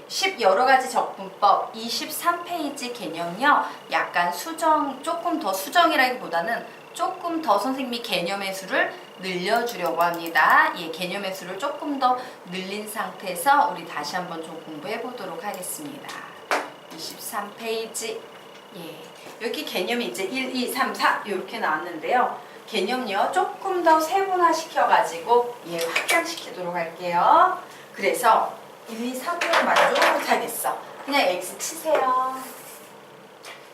10 여러 가지 적분법 23페이지 개념요. 약간 수정, 조금 더 수정이라기보다는 조금 더 선생님이 개념의 수를 늘려주려고 합니다. 개념의 수를 조금 더 늘린 상태에서 우리 다시 한번 좀 공부해 보도록 하겠습니다. 23페이지. 여기 개념이 이제 1, 2, 3, 4 이렇게 나왔는데요. 개념요 조금 더 세분화 시켜가지고 확장시키도록 할게요. 그래서 1, 2, 3으로 만족 못하겠어. 그냥 X 치세요.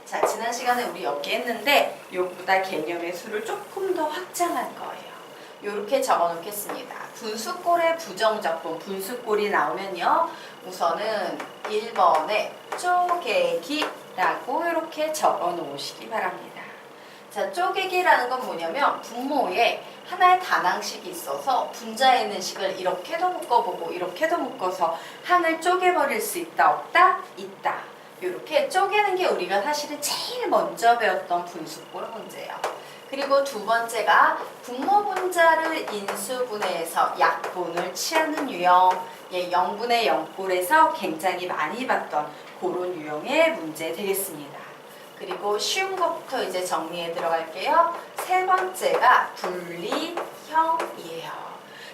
자, 지난 시간에 우리 여기 했는데 요보다 개념의 수를 조금 더 확장한 거예요. 요렇게 적어 놓겠습니다. 분수꼴의 부정적분, 분수꼴이 나오면요. 우선은 1번에 쪼개기라고 이렇게 적어 놓으시기 바랍니다. 자, 쪼개기라는 건 뭐냐면 분모에 하나의 단항식이 있어서 분자에 있는 식을 이렇게도 묶어보고 이렇게도 묶어서 항을 쪼개버릴 수 있다 없다? 있다. 이렇게 쪼개는 게 우리가 사실은 제일 먼저 배웠던 분수꼴 문제예요. 그리고 두 번째가 분모 분자를 인수분해해서 약분을 취하는 유형. 0분의 0꼴에서 굉장히 많이 봤던 그런 유형의 문제 되겠습니다. 그리고 쉬운 것부터 이제 정리해 들어갈게요. 세 번째가 분리형이에요.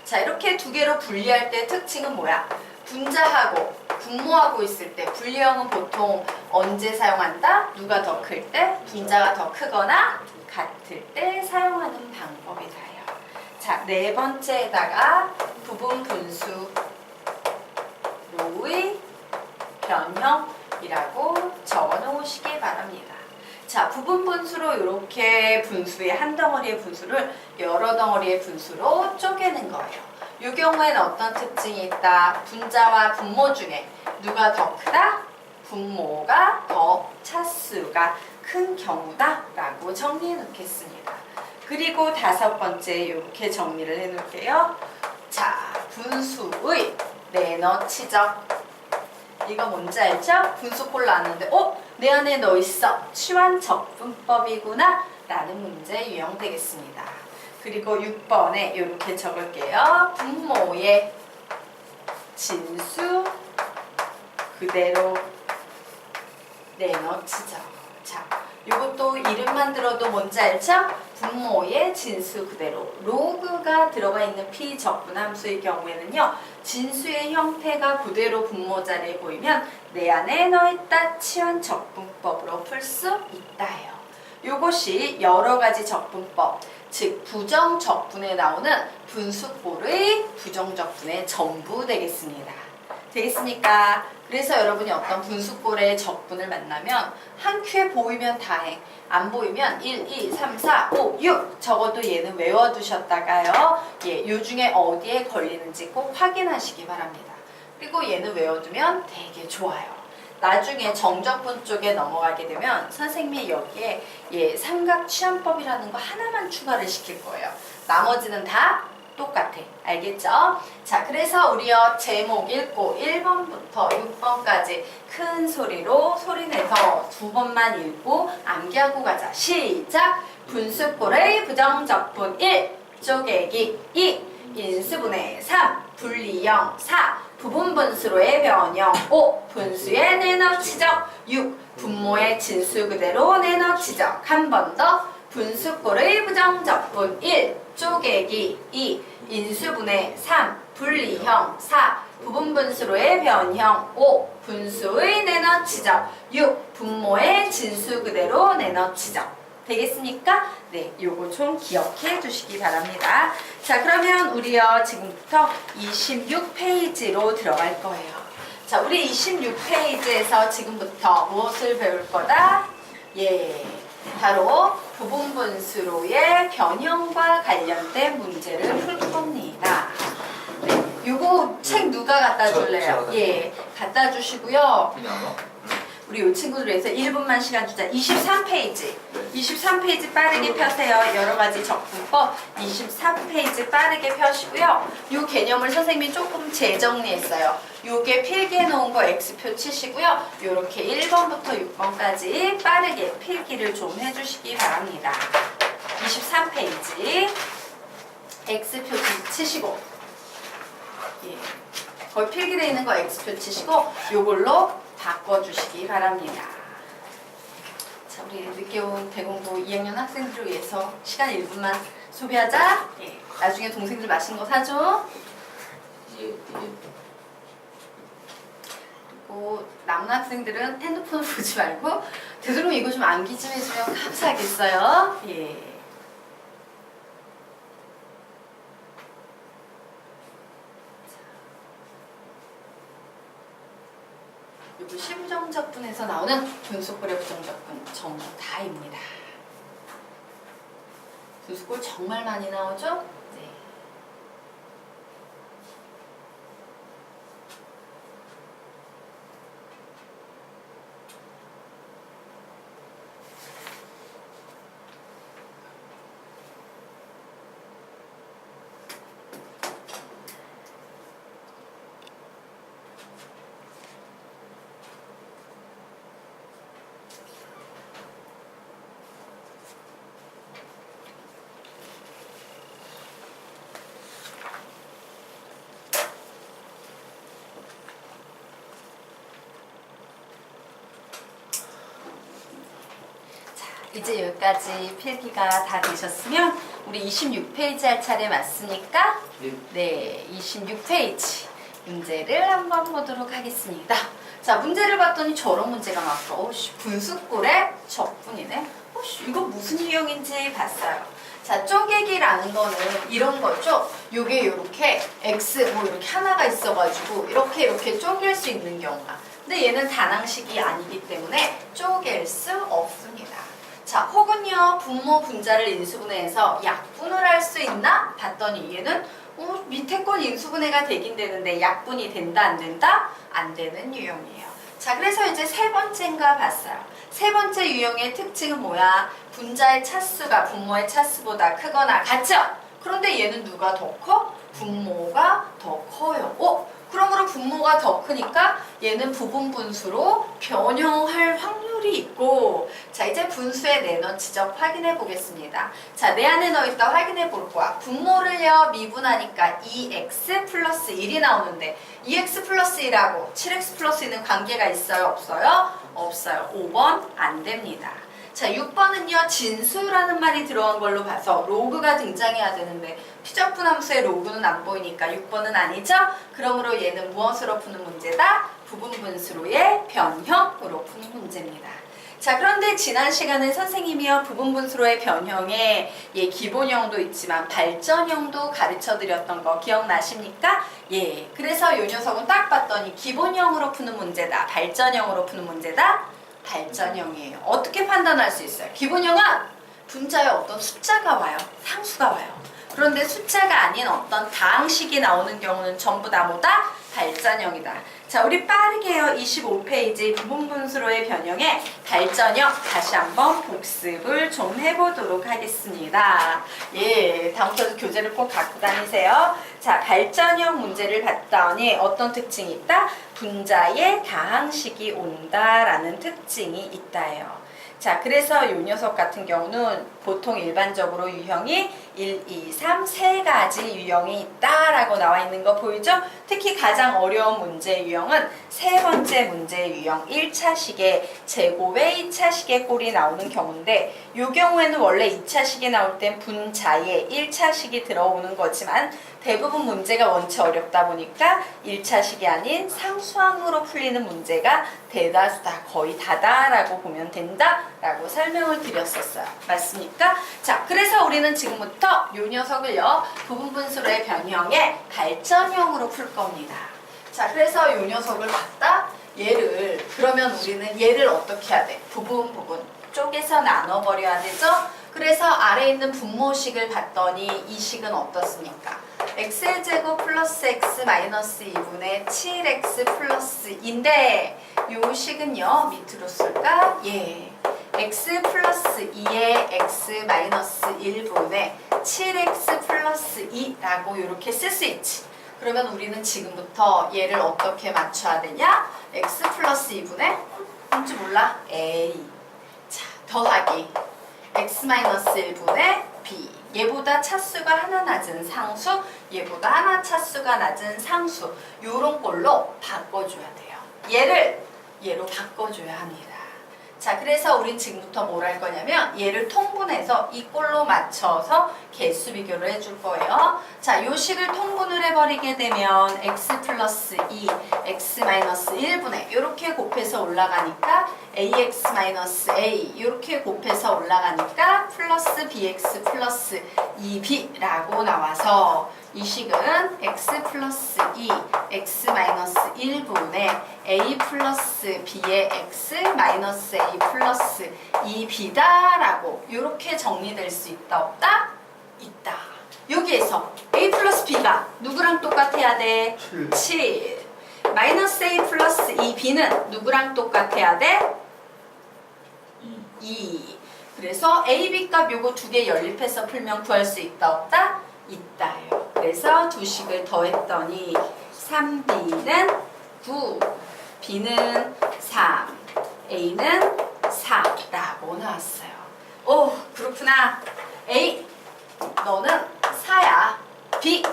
자, 이렇게 두 개로 분리할 때 특징은 뭐야? 분자하고 분모하고 있을 때 분리형은 보통 언제 사용한다? 누가 더 클 때? 분자가 더 크거나 같을 때 사용하는 방법이다요. 자, 네 번째에다가 부분 분수로의 변형이라고 적어 놓으시기 바랍니다. 자, 부분 분수로 이렇게 분수의 한 덩어리의 분수를 여러 덩어리의 분수로 쪼개는 거예요. 이 경우에는 어떤 특징이 있다? 분자와 분모 중에 누가 더 크다? 분모가 더 차수가 큰 경우다 라고 정리해 놓겠습니다. 그리고 다섯 번째 이렇게 정리를 해 놓을게요. 자, 분수의 내너치적. 이거 뭔지 알죠? 분수꼴 나왔는데 내 안에 너 있어. 치환적분법이구나 라는 문제 유형되겠습니다. 그리고 6번에 이렇게 적을게요. 분모의 진수 그대로 내놓치죠. 자, 이것도 이름만 들어도 뭔지 알죠? 분모의 진수 그대로. 로그가 들어가 있는 피적분 함수의 경우에는요. 진수의 형태가 그대로 분모 자리에 보이면 내 안에 넣어있다 치환적분법으로 풀 수 있다요. 요것이 여러 가지 적분법, 즉 부정적분에 나오는 분수꼴의 부정적분의 전부 되겠습니다. 되겠습니까? 그래서 여러분이 어떤 분수꼴의 적분을 만나면 한 큐에 보이면 다행, 안 보이면 1, 2, 3, 4, 5, 6 적어도 얘는 외워두셨다가요. 요 중에 어디에 걸리는지 꼭 확인하시기 바랍니다. 그리고 얘는 외워두면 되게 좋아요. 나중에 정적분 쪽에 넘어가게 되면 선생님이 여기에 삼각취환법이라는 거 하나만 추가를 시킬 거예요. 나머지는 다 똑같아. 알겠죠? 자, 그래서 우리요 제목 읽고 1번부터 6번까지 큰 소리로 소리내서 두 번만 읽고 암기하고 가자. 시작! 분수꼴의 부정적분 1. 쪼개기 2. 인수분해 3. 분리형 4. 부분분수로의 변형 5. 분수의 내너치적 6. 분모의 진수 그대로 내너치적. 한 번 더. 분수꼴의 부정적분 1. 쪼개기 2. 인수분해 3. 분리형 4. 부분분수로의 변형 5. 분수의 내너치적 6. 분모의 진수 그대로 내너치적. 되겠습니까? 네, 요거 좀 기억해 두시기 바랍니다. 자, 그러면 우리요 지금부터 26페이지로 들어갈 거예요. 자, 우리 26페이지에서 지금부터 무엇을 배울 거다? 바로 부분분수로의 변형과 관련된 문제를 풀 겁니다. 네, 요거 책 누가 갖다 줄래요? 갖다 주시고요. 우리 요 친구들 위해서 1분만 시간 주자. 23페이지. 23페이지 빠르게 펴세요. 여러 가지 적분법 23페이지 빠르게 펴시고요. 요 개념을 선생님이 조금 재정리했어요. 요게 필기해 놓은 거 X표 치시고요. 요렇게 1번부터 6번까지 빠르게 필기를 좀 해주시기 바랍니다. 23페이지 X표 치시고 거기 필기되어 있는 거 X표 치시고 요걸로 바꿔주시기 바랍니다. 자, 우리 늦게 온 대공부 2학년 학생들을 위해서 시간 1분만 소비하자. 예, 나중에 동생들 맛있는 거 사줘. 그리고 남은 학생들은 핸드폰을 보지 말고 되도록 이거 좀 암기 좀 해주면 감사하겠어요. 예. 그리고 시부정적분에서 나오는 분수꼴의 부정적분 전부 다입니다. 분수꼴 정말 많이 나오죠? 네. 이제 여기까지 필기가 다 되셨으면 우리 26페이지 할 차례 맞습니까? 네, 26페이지 문제를 한번 보도록 하겠습니다. 자, 문제를 봤더니 저런 문제가 나왔어. 어우씨, 분수꼴의 적분이네. 어우씨, 이거 무슨 유형인지 봤어요. 자, 쪼개기라는 거는 이런 거죠. 요게 요렇게 X 뭐 이렇게 하나가 있어가지고 이렇게 쪼갤 수 있는 경우가. 근데 얘는 단항식이 아니기 때문에 쪼갤 수 없습니다. 자, 혹은요, 분모 분자를 인수분해해서 약분을 할 수 있나? 봤더니 얘는 밑에 건 인수분해가 되긴 되는데 약분이 된다, 안 된다? 안 되는 유형이에요. 자, 그래서 이제 세 번째인가 봤어요. 세 번째 유형의 특징은 뭐야? 분자의 차수가 분모의 차수보다 크거나 같죠? 그런데 얘는 누가 더 커? 분모가 더 커요. 그러므로 분모가 더 크니까 얘는 부분 분수로 변형할 확률이 있고, 자, 이제 분수의 내너 지적 확인해 보겠습니다. 자, 내 안에 넣어있다 확인해 볼 거야. 분모를요 미분하니까 2x 플러스 1이 나오는데 2x 플러스 1하고 7x 플러스 1은 관계가 있어요? 없어요? 없어요. 5번 안 됩니다. 자, 6번은요 진수라는 말이 들어간 걸로 봐서 로그가 등장해야 되는데 피적분함수의 로그는 안 보이니까 6번은 아니죠? 그러므로 얘는 무엇으로 푸는 문제다? 부분분수로의 변형으로 푸는 문제입니다. 자, 그런데 지난 시간에 선생님이요 부분분수로의 변형에 기본형도 있지만 발전형도 가르쳐 드렸던 거 기억나십니까? 예, 그래서 이 녀석은 딱 봤더니 기본형으로 푸는 문제다, 발전형으로 푸는 문제다? 발전형이에요. 어떻게 판단할 수 있어요? 기본형은 분자에 어떤 숫자가 와요. 상수가 와요. 그런데 숫자가 아닌 어떤 다항식이 나오는 경우는 전부 다 뭐다? 발전형이다. 자, 우리 빠르게요. 25페이지 부분분수로의 변형의 발전형 다시 한번 복습을 좀 해보도록 하겠습니다. 예, 다음부터 교재를 꼭 갖고 다니세요. 자, 발전형 문제를 봤더니 어떤 특징이 있다? 분자의 다항식이 온다라는 특징이 있다예요. 자, 그래서 이 녀석 같은 경우는 보통 일반적으로 유형이 1, 2, 3, 세 가지 유형이 있다라고 나와 있는 거 보이죠? 특히 가장 어려운 문제 유형은 세 번째 문제 유형 1차식의 제곱의 2차식의 꼴이 나오는 경우인데 이 경우에는 원래 2차식이 나올 땐 분자에 1차식이 들어오는 거지만 대부분 문제가 원체 어렵다 보니까 1차식이 아닌 상수항으로 풀리는 문제가 대다수다, 거의 다다라고 보면 된다라고 설명을 드렸었어요. 맞습니까? 자, 그래서 우리는 지금부터 이 녀석을요 부분분수로의 변형의 발전형으로 풀 겁니다. 자, 그래서 이 녀석을 갖다 얘를 그러면 우리는 얘를 어떻게 해야 돼? 부분 쪼개서 나눠버려야 되죠? 그래서 아래에 있는 분모식을 봤더니 이 식은 어떻습니까? x의 제곱 플러스 x 마이너스 2분의 7x 플러스 2인데 이 식은요 밑으로 쓸까? 예, x 플러스 2의 x 마이너스 1분의 7x 플러스 2라고 이렇게 쓸 수 있지. 그러면 우리는 지금부터 얘를 어떻게 맞춰야 되냐? x 플러스 2분의 뭔지 몰라? a. 자, 더하기 x 마이너스 1분의 b. 얘보다 차수가 하나 낮은 상수 얘보다 하나 차수가 낮은 상수 요런 꼴로 바꿔줘야 돼요. 얘를 얘로 바꿔줘야 합니다. 자, 그래서 우린 지금부터 뭘 할 거냐면 얘를 통분해서 이 꼴로 맞춰서 개수 비교를 해줄 거예요. 자, 요 식을 통분을 해버리게 되면 x 플러스 2, x 마이너스 1분의 이렇게 곱해서 올라가니까 ax 마이너스 a 이렇게 곱해서 올라가니까 플러스 bx 플러스 2b라고 나와서 이 식은 x 플러스 2, x 마이너스 1분의 a 플러스 b의 x 마이너스 a 플러스 2b다라고 이렇게 정리될 수 있다 없다? 있다. 여기에서 a 플러스 b가 누구랑 똑같아야 돼? 7. 마이너스 a 플러스 2b는 누구랑 똑같아야 돼? 2. 그래서 a, b 값 요거 두 개 연립해서 풀면 구할 수 있다 없다? 있다요. 그래서 두 식을 더했더니 3b는 9, b는 3, a는 4라고 나왔어요. 오, 그렇구나. a, 너는 4야. b,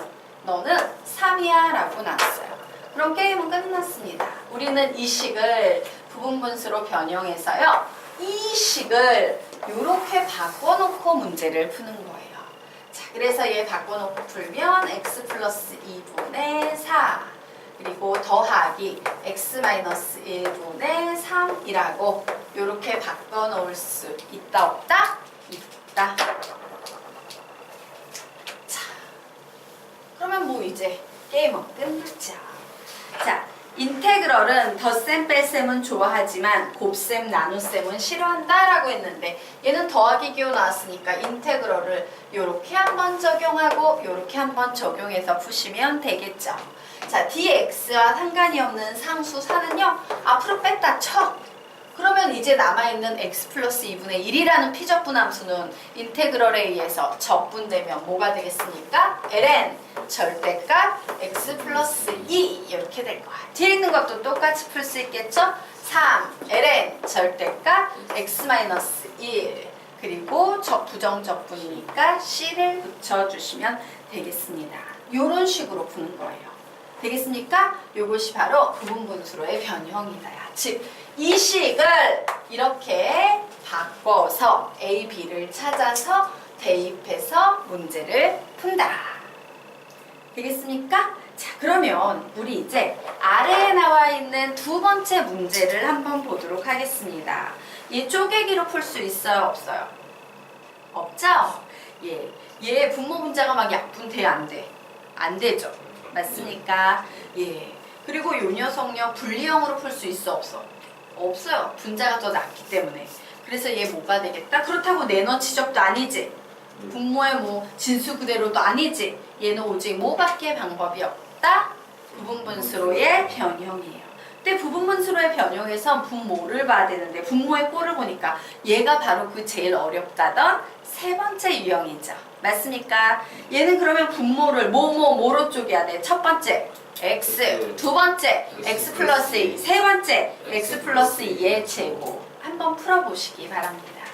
너는 3이야 라고 나왔어요. 그럼 게임은 끝났습니다. 우리는 이 식을 부분분수로 변형해서요. 이 식을 이렇게 바꿔놓고 문제를 푸는 거예요. 자, 그래서 얘 바꿔놓고 풀면 x 플러스 2분의 4 그리고 더하기 x 마이너스 1분의 3이라고 이렇게 바꿔놓을 수 있다 없다? 있다. 자, 그러면 뭐 이제 게임은 끝났죠. 자, 인테그럴은 덧셈 뺄셈은 좋아하지만 곱셈 나눗셈은 싫어한다 라고 했는데 얘는 더하기 기호 나왔으니까 인테그럴을 이렇게 한번 적용하고 이렇게 한번 적용해서 푸시면 되겠죠. 자, dx와 상관이 없는 상수 4는요 앞으로 뺐다 쳐. 그러면 이제 남아있는 x 플러스 2분의 1이라는 피적분함수는 인테그럴에 의해서 적분되면 뭐가 되겠습니까? ln 절대값 x 플러스 2 이렇게 될 거야. 뒤에 있는 것도 똑같이 풀 수 있겠죠? 3 ln 절대값 x 마이너스 1 그리고 부정적분이니까 c를 붙여주시면 되겠습니다. 이런 식으로 푸는 거예요. 되겠습니까? 이것이 바로 부분분수로의 변형이다. 즉, 이 식을 이렇게 바꿔서 A, B를 찾아서 대입해서 문제를 푼다. 되겠습니까? 자, 그러면 우리 이제 아래에 나와 있는 두 번째 문제를 한번 보도록 하겠습니다. 얘 쪼개기로 풀 수 있어요? 없어요? 없죠? 예. 얘 분모 분자가 막 약분돼? 안 돼? 안 되죠? 맞습니까? 예. 그리고 요 녀석요 분리형으로 풀 수 있어? 없어? 없어요. 분자가 더 낮기 때문에. 그래서 얘 뭐가 되겠다? 그렇다고 내너 치적도 아니지. 분모의 뭐 진수 그대로도 아니지. 얘는 오직 뭐밖에 방법이 없다? 부분분수로의 변형이에요. 근데 부분분수로의 변형에선 분모를 봐야 되는데 분모의 꼴을 보니까 얘가 바로 그 제일 어렵다던 세 번째 유형이죠. 맞습니까? 얘는 그러면 분모를 뭐로 쪼개야 돼? 첫 번째 x, 두 번째 x 플러스 2, 세 번째 x 플러스 2의 제곱. 한번 풀어보시기 바랍니다.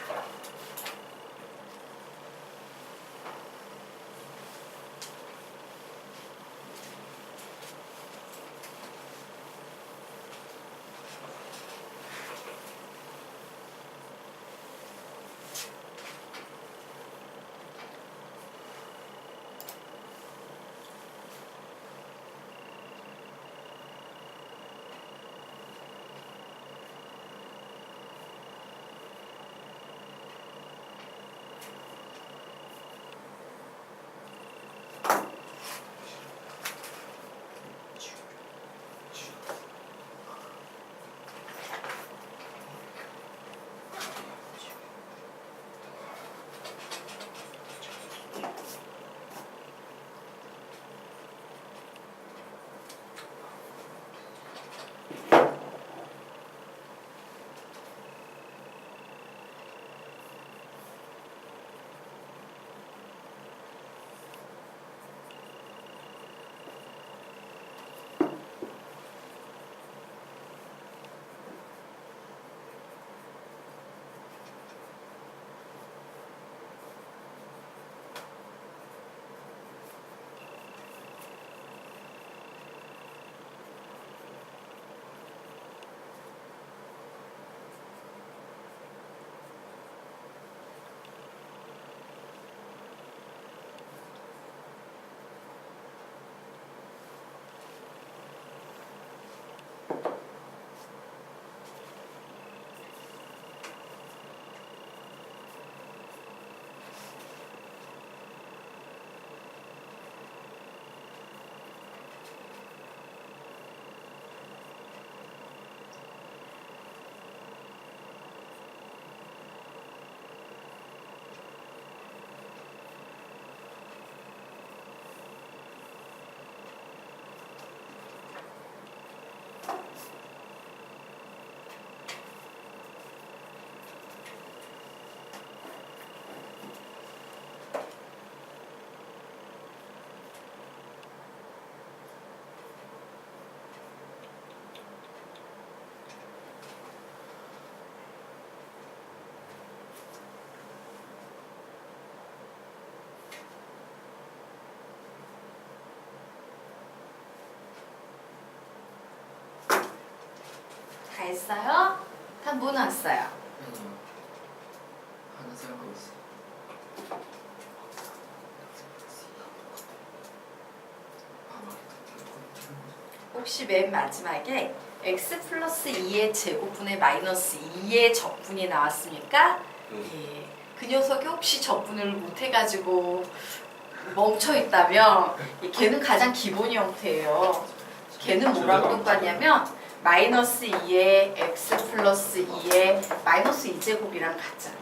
했어요? 다 뭐 나왔어요? 아니요. 하나 생각하고 있어요. 혹시 맨 마지막에 x 플러스 2의 제곱분의 마이너스 2의 적분이 나왔습니까? 예. 그 녀석이 혹시 적분을 못해가지고 멈춰있다면 걔는 가장 기본 형태예요. 걔는 뭐랑 똑같냐면 마이너스 2의 x 플러스 2의 마이너스 2제곱이랑 같잖아.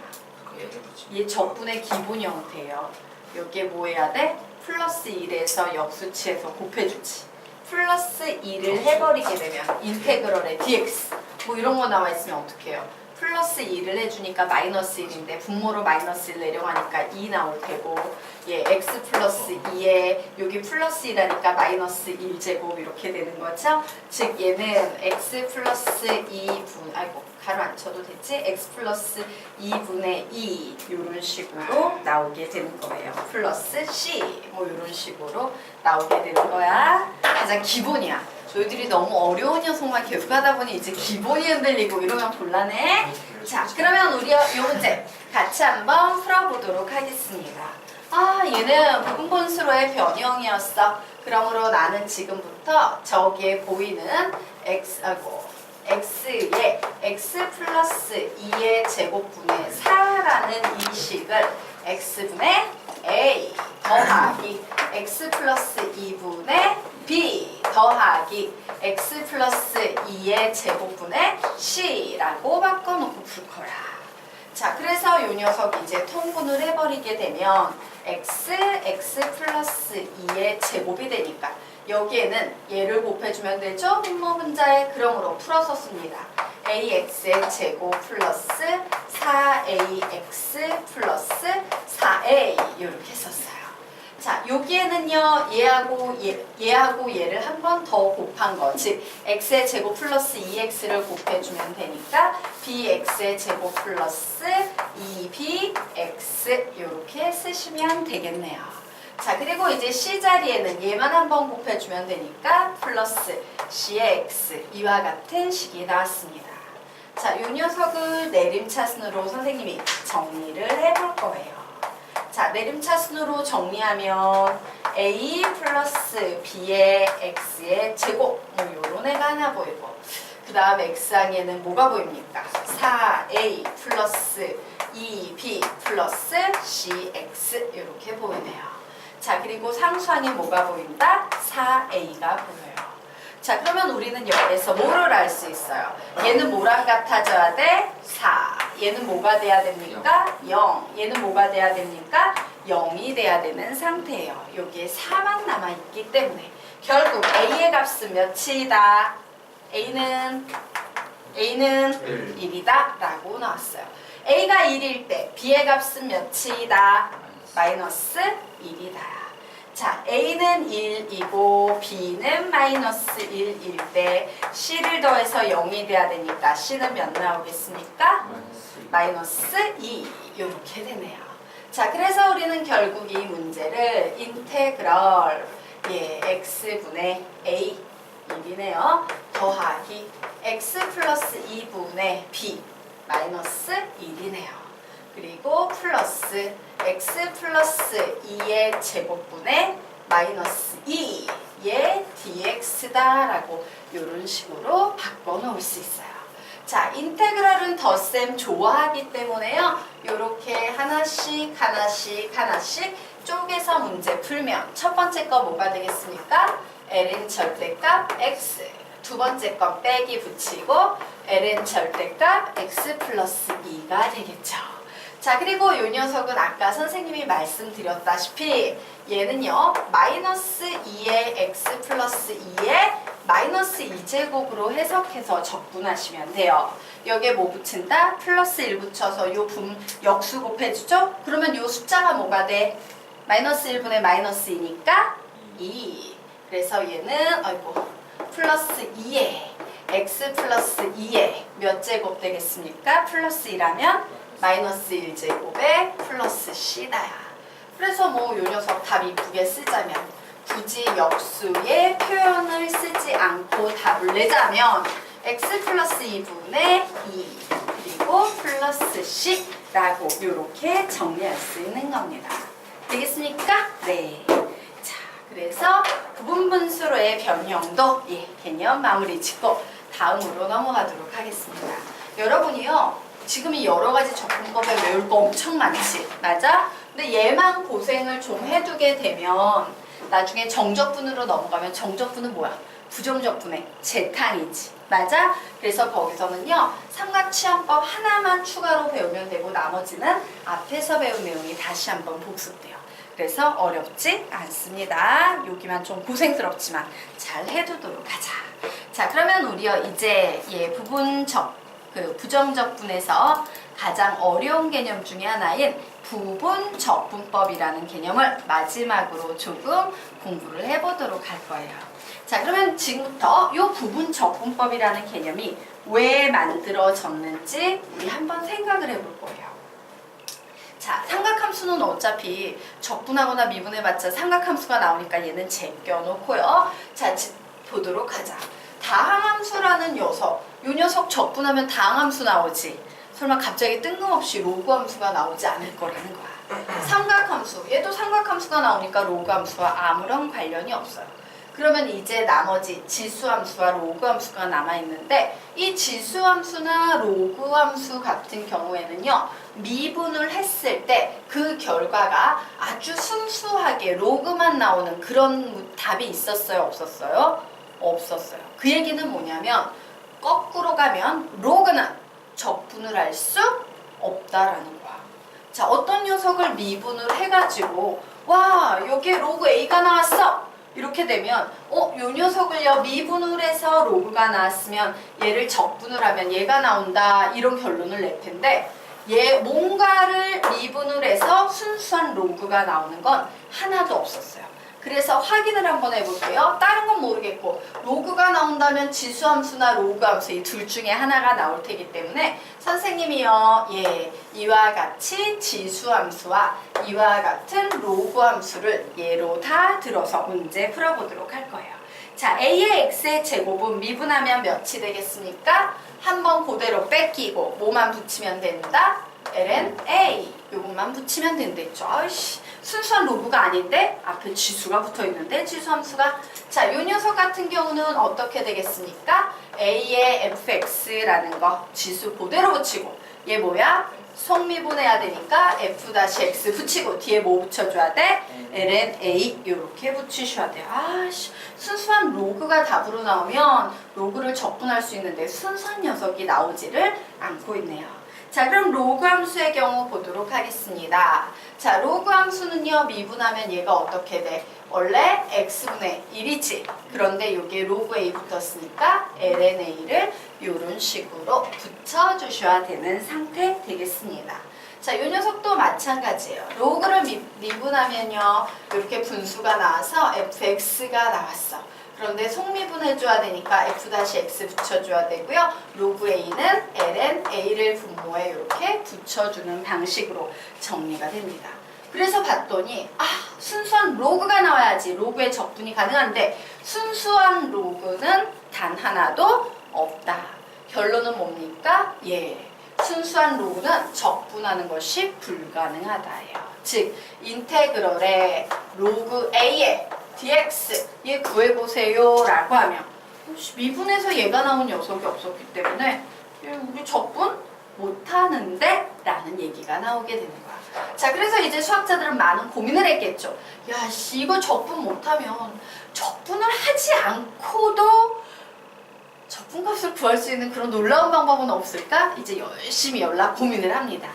얘 적분의 기본 형태예요. 여기에 뭐 해야 돼? 플러스 1에서 역수치해서 곱해주지. 플러스 2를 해버리게 되면 인테그럴의 dx 뭐 이런 거 나와 있으면 어떡해요? 플러스 2를 해주니까 마이너스 1인데 분모로 마이너스 1 내려가니까 2 나올 테고 얘 x 플러스 2에 여기 플러스 2라니까 마이너스 1제곱 이렇게 되는 거죠? 즉 얘는 x 플러스 2분 아이고 가로 안 쳐도 되지? x 플러스 2분의 2 이런 식으로 나오게 되는 거예요. 플러스 c 뭐 이런 식으로 나오게 되는 거야. 가장 기본이야. 너희들이 너무 어려운 녀석만 계속 하다 보니 이제 기본이 흔들리고 이러면 곤란해. 자, 그러면 우리 이 문제 같이 한번 풀어보도록 하겠습니다. 아, 얘는 부분분수로의 변형이었어. 그러므로 나는 지금부터 저기에 보이는 x의 x 플러스 2의 제곱분의 4라는 이 식을 x분의 a 더하기 x 플러스 2분의 b 더하기 x 플러스 2의 제곱분의 c라고 바꿔놓고 풀 거야. 자, 그래서 이 녀석이 이제 통분을 해버리게 되면 x 플러스 2의 제곱이 되니까 여기에는 얘를 곱해주면 되죠? 분모 분자에. 그러므로 풀어서 씁니다. ax의 제곱 플러스 4ax 플러스 4a 이렇게 썼어요. 자, 여기에는요 얘하고 얘를 한 번 더 곱한 거, 즉 x의 제곱 플러스 2x를 곱해주면 되니까 bx의 제곱 플러스 2bx 이렇게 쓰시면 되겠네요. 자, 그리고 이제 c 자리에는 얘만 한 번 곱해주면 되니까 플러스 c의 x 이와 같은 식이 나왔습니다. 자, 이 녀석을 내림차순으로 선생님이 정리를 해볼 거예요. 자, 내림차순으로 정리하면 a 플러스 b의 x의 제곱 뭐 요런 애가 하나 보이고 그 다음 x항에는 뭐가 보입니까? 4a 플러스 2b 플러스 cx 이렇게 보이네요. 자, 그리고 상수항에 뭐가 보인다? 4a가 보여요. 자, 그러면 우리는 여기에서 뭐를 알 수 있어요? 얘는 뭐랑 같아져야 돼? 4. 얘는 뭐가 돼야 됩니까? 0. 얘는 뭐가 돼야 됩니까? 0이 돼야 되는 상태예요. 여기에 4만 남아있기 때문에 결국 a의 값은 몇이다? a는 1이다 라고 나왔어요. a가 1일 때 b의 값은 몇이다? 마이너스 1이다. 자, a는 1이고 b는 마이너스 1일 때 c를 더해서 0이 돼야 되니까 c는 몇 나오겠습니까? 마이너스 2 이렇게 되네요. 자, 그래서 우리는 결국 이 문제를 인테그럴 x분의 a 1이네요. 더하기 x 플러스 2분의 b 마이너스 1이네요. 그리고 플러스 x 플러스 2의 제곱분의 마이너스 2의 dx다라고 이런 식으로 바꿔놓을 수 있어요. 자, 인테그럴은 덧셈 좋아하기 때문에요. 이렇게 하나씩 쪼개서 문제 풀면 첫 번째 거 뭐가 되겠습니까? ln 절대값 x, 두 번째 건 빼기 붙이고 ln 절대값 x 플러스 2가 되겠죠. 자, 그리고 이 녀석은 아까 선생님이 말씀드렸다시피 얘는요 마이너스 2의 x 플러스 2의 마이너스 2제곱으로 해석해서 적분하시면 돼요. 여기에 뭐 붙인다? 플러스 1 붙여서 요 역수 곱해주죠? 그러면 요 숫자가 뭐가 돼? 마이너스 1분의 마이너스 2니까 2. 그래서 얘는 플러스 2에 x 플러스 2에 몇 제곱 되겠습니까? 플러스 1하면 마이너스 1제곱에 플러스 c다야. 그래서 뭐 요 녀석 답 이쁘게 쓰자면 굳이 역수의 표현을 쓰지 않고 답을 내자면 x 플러스 2분의 2 그리고 플러스 c라고 이렇게 정리할 수 있는 겁니다. 되겠습니까? 네. 자, 그래서 부분분수로의 변형도 개념 마무리 짓고 다음으로 넘어가도록 하겠습니다. 여러분이요, 지금 이 여러 가지 적분법에 외울 거 엄청 많지, 맞아? 근데 얘만 고생을 좀 해두게 되면 나중에 정적분으로 넘어가면 정적분은 뭐야? 부정적분의 재탕이지, 맞아? 그래서 거기서는요, 삼각치환법 하나만 추가로 배우면 되고 나머지는 앞에서 배운 내용이 다시 한번 복습돼요. 그래서 어렵지 않습니다. 여기만 좀 고생스럽지만 잘 해두도록 하자. 자, 그러면 우리요 이제 부정적분에서 가장 어려운 개념 중에 하나인 부분적분법이라는 개념을 마지막으로 조금 공부를 해보도록 할 거예요. 자, 그러면 지금부터 이 부분적분법이라는 개념이 왜 만들어졌는지 우리 한번 생각을 해볼 거예요. 자, 삼각함수는 어차피 적분하거나 미분해봤자 삼각함수가 나오니까 얘는 제껴놓고요. 자, 보도록 하자. 다항함수라는 녀석, 이 녀석 적분하면 다항함수 나오지. 설마 갑자기 뜬금없이 로그함수가 나오지 않을 거라는 거야. 삼각함수, 얘도 삼각함수가 나오니까 로그함수와 아무런 관련이 없어요. 그러면 이제 나머지 지수함수와 로그함수가 남아있는데 이 지수함수나 로그함수 같은 경우에는요, 미분을 했을 때 그 결과가 아주 순수하게 로그만 나오는 그런 답이 있었어요? 없었어요? 없었어요. 그 얘기는 뭐냐면 거꾸로 가면 로그는 적분을 할 수 없다라는 거야. 자, 어떤 녀석을 미분을 해가지고 와, 여기에 로그 A가 나왔어! 이렇게 되면 요 녀석을요 미분을 해서 로그가 나왔으면 얘를 적분을 하면 얘가 나온다, 이런 결론을 낼 텐데 얘 뭔가를 미분을 해서 순수한 로그가 나오는 건 하나도 없었어요. 그래서 확인을 한번 해볼게요. 다른 건 모르겠고 로그가 나온다면 지수함수나 로그함수 이 둘 중에 하나가 나올 테기 때문에 선생님이요, 이와 같이 지수함수와 이와 같은 로그함수를 예로 다 들어서 문제 풀어보도록 할 거예요. 자, a의 x의 제곱은 미분하면 몇이 되겠습니까? 한번 그대로 뺏기고 뭐만 붙이면 된다? ln a 요것만 붙이면 된댔죠. 아이씨, 순수한 로그가 아닌데 앞에 지수가 붙어있는데 지수함수가. 자, 요 녀석 같은 경우는 어떻게 되겠습니까? a의 fx라는 거 지수 그대로 붙이고 얘 뭐야? 속미분해야 되니까 f-x 붙이고 뒤에 뭐 붙여줘야 돼? ln a 요렇게 붙이셔야 돼요. 아씨, 순수한 로그가 답으로 나오면 로그를 적분할 수 있는데 순수한 녀석이 나오지를 않고 있네요. 자, 그럼 로그 함수의 경우 보도록 하겠습니다. 자, 로그 함수는요, 미분하면 얘가 어떻게 돼? 원래 x분의 1이지. 그런데 여기에 로그 a 붙었으니까 ln a를 이런 식으로 붙여주셔야 되는 상태 되겠습니다. 자, 이 녀석도 마찬가지예요. 로그를 미분하면요, 이렇게 분수가 나와서 fx가 나왔어. 그런데 속미분해줘야 되니까 f-x 붙여줘야 되고요. 로그 a는 ln a를 분모에 이렇게 붙여주는 방식으로 정리가 됩니다. 그래서 봤더니 순수한 로그가 나와야지 로그의 적분이 가능한데 순수한 로그는 단 하나도 없다. 결론은 뭡니까? 순수한 로그는 적분하는 것이 불가능하다예요. 즉 인테그럴의 로그 a의 dx 얘 구해보세요 라고 하면 미분해서 얘가 나온 녀석이 없었기 때문에 우리 적분 못하는데 라는 얘기가 나오게 되는 거야. 자, 그래서 이제 수학자들은 많은 고민을 했겠죠. 야, 씨, 이거 적분 못하면 적분을 하지 않고도 적분값을 구할 수 있는 그런 놀라운 방법은 없을까? 이제 열심히 고민을 합니다.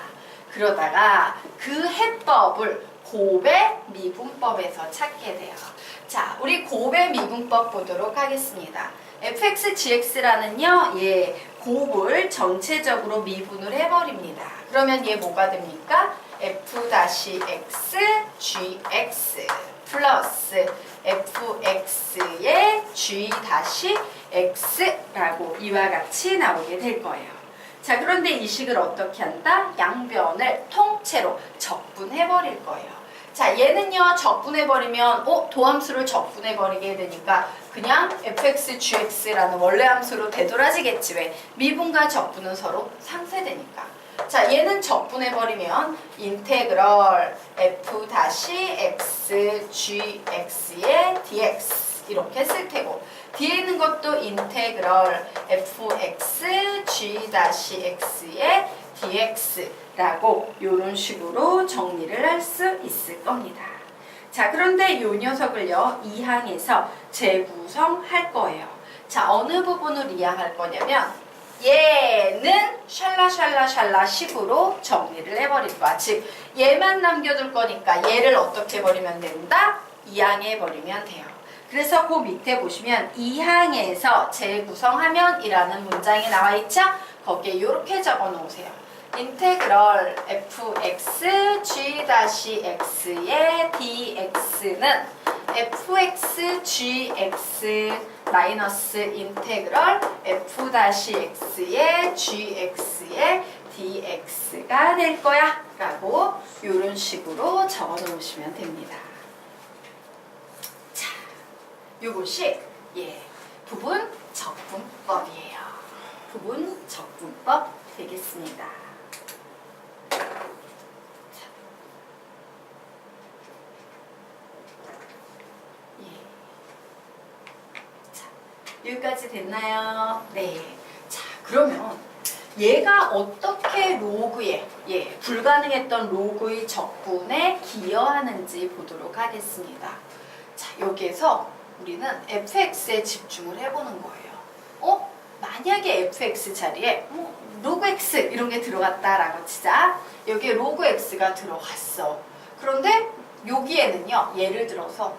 그러다가 그 해법을 곱의 미분법에서 찾게 돼요. 자, 우리 곱의 미분법 보도록 하겠습니다. fx, gx라는요, 곱을 전체적으로 미분을 해버립니다. 그러면 얘 뭐가 됩니까? f-x, gx 플러스 fx의 g-x라고 이와 같이 나오게 될 거예요. 자, 그런데 이 식을 어떻게 한다? 양변을 통째로 적분해버릴 거예요. 자, 얘는요, 적분해버리면, 도함수를 적분해버리게 되니까 그냥 fx, gx라는 원래 함수로 되돌아지겠지. 왜? 미분과 적분은 서로 상쇄되니까. 자, 얘는 적분해버리면 인테그럴 f-x gx의 dx 이렇게 쓸 테고, 뒤에 있는 것도 인테그럴 fx g-x의 dx라고 이런 식으로 정리를 할 수 있을 겁니다. 자, 그런데 이 녀석을요 2항에서 재구성할 거예요. 자, 어느 부분을 이해할 거냐면 얘는 샬라샬라샬라 식으로 정리를 해버릴 거야. 즉 얘만 남겨둘 거니까 얘를 어떻게 버리면 된다? 2항에 버리면 돼요. 그래서 그 밑에 보시면 2항에서 재구성하면 이라는 문장이 나와 있죠? 거기에 이렇게 적어 놓으세요. 인테그럴 fx g-x의 dx는 fx gx 마이너스 인테그럴 f-x의 gx의 dx가 될 거야 라고 이런 식으로 적어 놓으시면 됩니다. 자, 요것이 부분 적분법이에요. 부분 적분법 되겠습니다. 여기까지 됐나요? 네. 자, 그러면 얘가 어떻게 로그에, 불가능했던 로그의 적분에 기여하는지 보도록 하겠습니다. 자, 여기에서 우리는 fx에 집중을 해보는 거예요. 만약에 fx 자리에 로그 x 이런 게 들어갔다라고 치자. 여기에 로그 x가 들어갔어. 그런데 여기에는요, 예를 들어서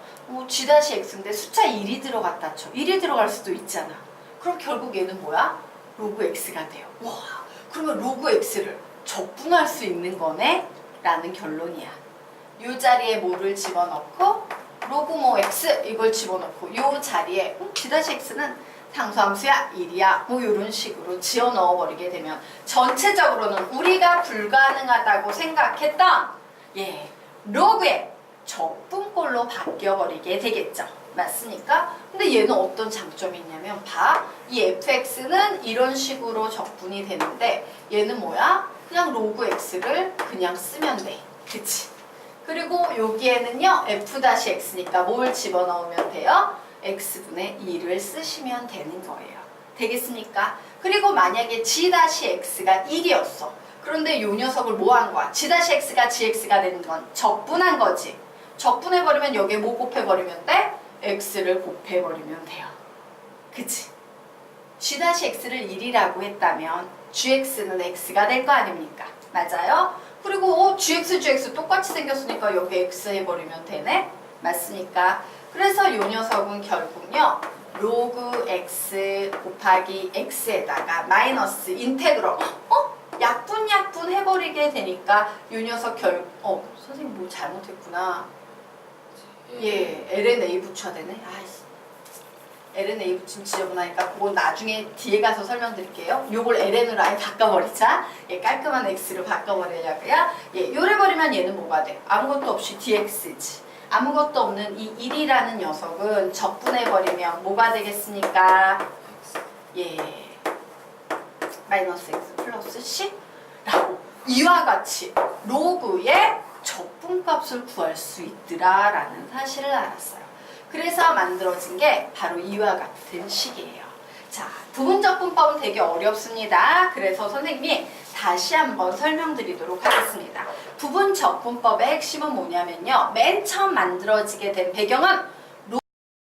g-x인데 숫자 1이 들어갔다 쳐. 1이 들어갈 수도 있잖아. 그럼 결국 얘는 뭐야? 로그 x가 돼요. 와, 그러면 로그 x를 적분할 수 있는 거네? 라는 결론이야. 이 자리에 뭐를 집어넣고 로그 x 이걸 집어넣고 이 자리에 g-x는 상수함수야 1이야 이런 식으로 지어 넣어버리게 되면 전체적으로는 우리가 불가능하다고 생각했던 로그의 적분꼴로 바뀌어버리게 되겠죠. 맞습니까? 근데 얘는 어떤 장점이 있냐면 이 fx는 이런 식으로 적분이 되는데 얘는 뭐야? 그냥 로그 x를 그냥 쓰면 돼. 그치? 그리고 여기에는요 f-x니까 뭘 집어넣으면 돼요? x분의 2를 쓰시면 되는 거예요. 되겠습니까? 그리고 만약에 g-x가 1이었어. 그런데 이 녀석을 뭐 한 거야? g-x가 gx가 되는 건 적분한 거지. 적분해버리면 여기에 뭐 곱해버리면 돼? x를 곱해버리면 돼요. 그치? g-x를 1이라고 했다면 gx는 x가 될 거 아닙니까? 맞아요? 그리고 gx 똑같이 생겼으니까 여기 x 해버리면 되네? 맞습니까? 그래서 이 녀석은 결국요 로그 x 곱하기 x에다가 마이너스 인테그럴 약분 해버리게 되니까 이 녀석 선생님 뭐 잘못했구나. ln-a 붙여야 되네. ln-a 붙이면 지저분하니까 그건 나중에 뒤에 가서 설명드릴게요. 요걸 ln으로 아예 바꿔버리자. 깔끔한 x로 바꿔버리려고요. 요래 버리면 얘는 뭐가 돼? 아무것도 없이 dx지. 아무것도 없는 이 1이라는 녀석은 적분해버리면 뭐가 되겠습니까? 마이너스 x 플러스 c 라고 이와 같이 로그의 적분값을 구할 수 있더라 라는 사실을 알았어요. 그래서 만들어진 게 바로 이와 같은 식이에요. 자, 부분적분법은 되게 어렵습니다. 그래서 선생님이 다시 한번 설명드리도록 하겠습니다. 부분적분법의 핵심은 뭐냐면요. 맨 처음 만들어지게 된 배경은